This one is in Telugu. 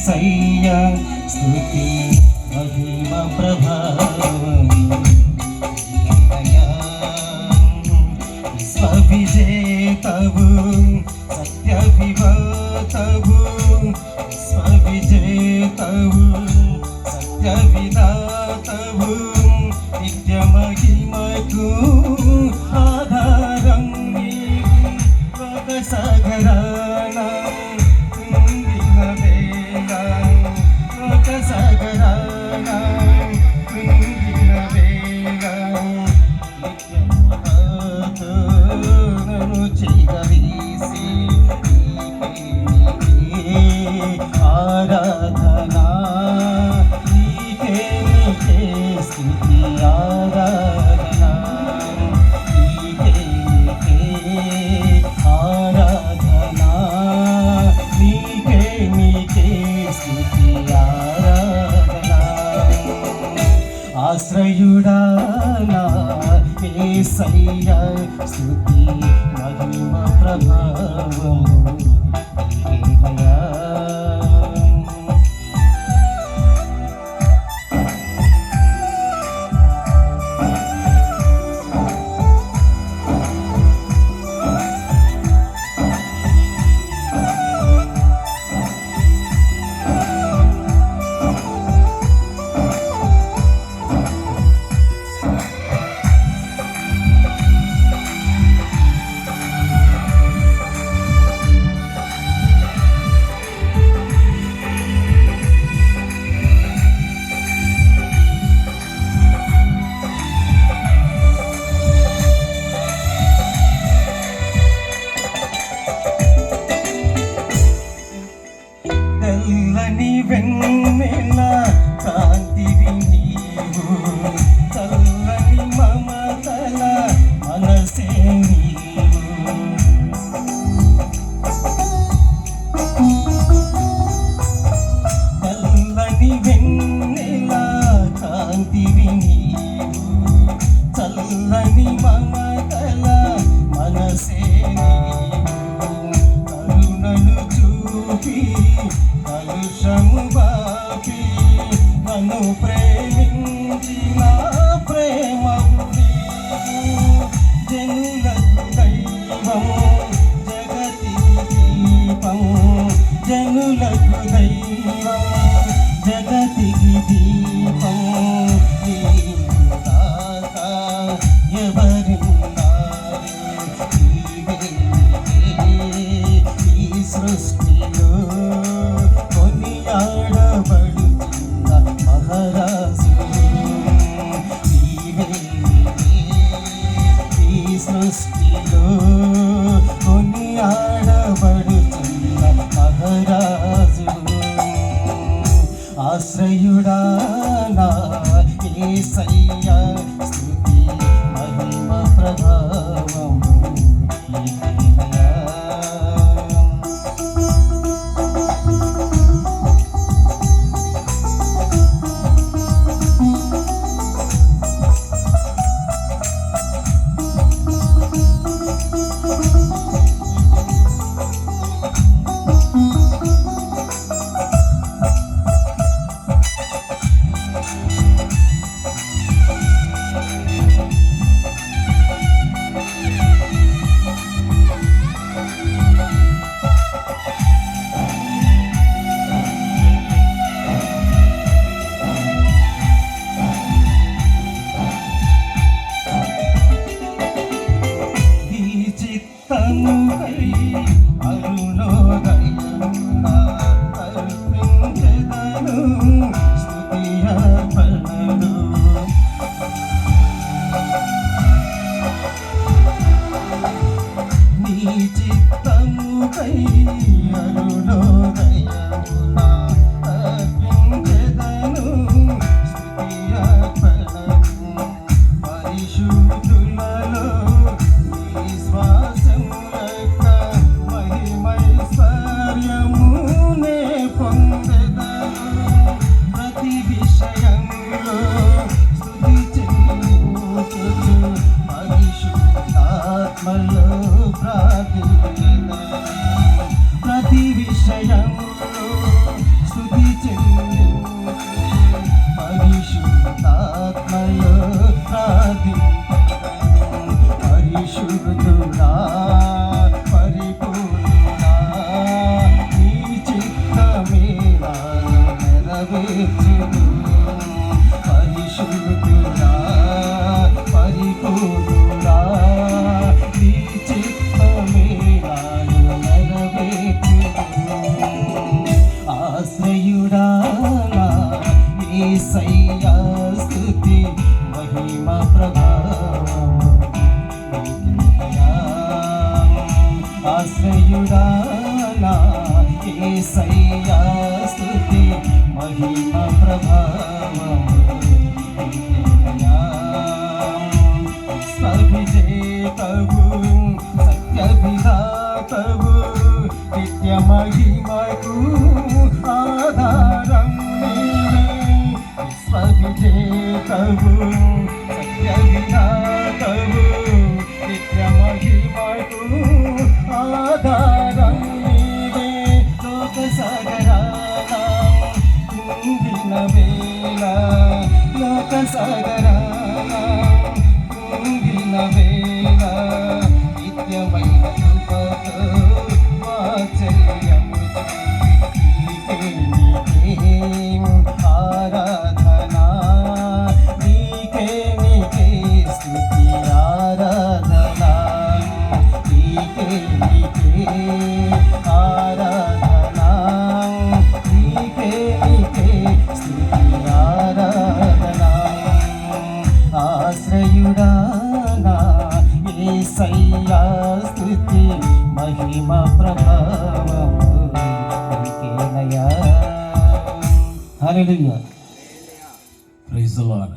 యేసయ్య స్తుతి మహిమ ప్రభావం విశ్వవిజేతవు సత్య వివాతవు విశ్వవిజేతవు సత్య విదాతవు నిత్య మహిమకు ఆధారం లోక సాగరాన కుంగిన వేళ లోక సాగరాన కుంగిన వేళ నన్ను చిరవీసి ఆరాధనా నీకే నీకే స్తుతి ఆరాధనా నీకే నీకే ఆరాధనా నీకే నీకే స్తుతి ఆరాధనా ఆశ్రయుడా నా యేసయ్య స్తుతి మహిమ ప్రభావము నీకేనయ్యా తెల్లని వెన్నెల కాంతివి నీవు చల్లని మమతల మనసే నీవు తెల్లని వెన్నెల కాంతివి నీవు చల్లని మమతల మనసే నీవు కరుణను చూపి కలుషము బాపి నన్ను ప్రేమించిన ప్రేమము జనులకు దైవము జగతికి దీపము జనులకు దైవము జగతికి దీపము నీవుగాక ఎవరున్నారు ఈ సృష్టిలో కొనియాడబడుతున్న మహారాజు ఈ సృష్టిలో కొనియాడబడుతున్న మహారాజు ఆశ్రయుడా నా యేసయ్య స్తుతి మహిమ ప్రభావము నీకేనయ్యా అరుణోదయమున అర్పించెదను స్తుతి అర్పణలు నీ చిత్తముకై అరుణోదయమున అర్పించెదను స్తుతి అర్పణలు పరిశుద్ధులలో నీ శ్వాసము మహిమైశ్వర్యమునే పొందెదను ప్రతి విషయములో స్తుతి చెల్లించుచు పరిశుద్ధాత్మలో ప్రార్థించెదను ప్రతి విషయములో స్తుతి నా యేసయ్యా స్తుతి మహిమ ప్రభావము నీకేనయ్యా. విశ్వవిజేతవు సత్య విధాతవు నిత్య మహిమకు ఆధారం నీవే. విశ్వవిజేతవు సత్య విధాతవు నిత్య మహిమకు ఆధారం నీవే. లోక సాగరాన కుంగిన వేళ లోక సాగరాన కుంగిన వేళ నిత్యమైన కృపతో వాత్సల్యము నీకే ఆరాధనా నీకే స్తుతి ఆరాధనా నీకే ఆరాధనా నీకే స్తుతి ఆరాధనా. ఆశ్రయుడా నా యేసయ్యా స్తుతి మహిమ ప్రభావము నీకేనయ్యా. హల్లెలూయా. Praise the lord.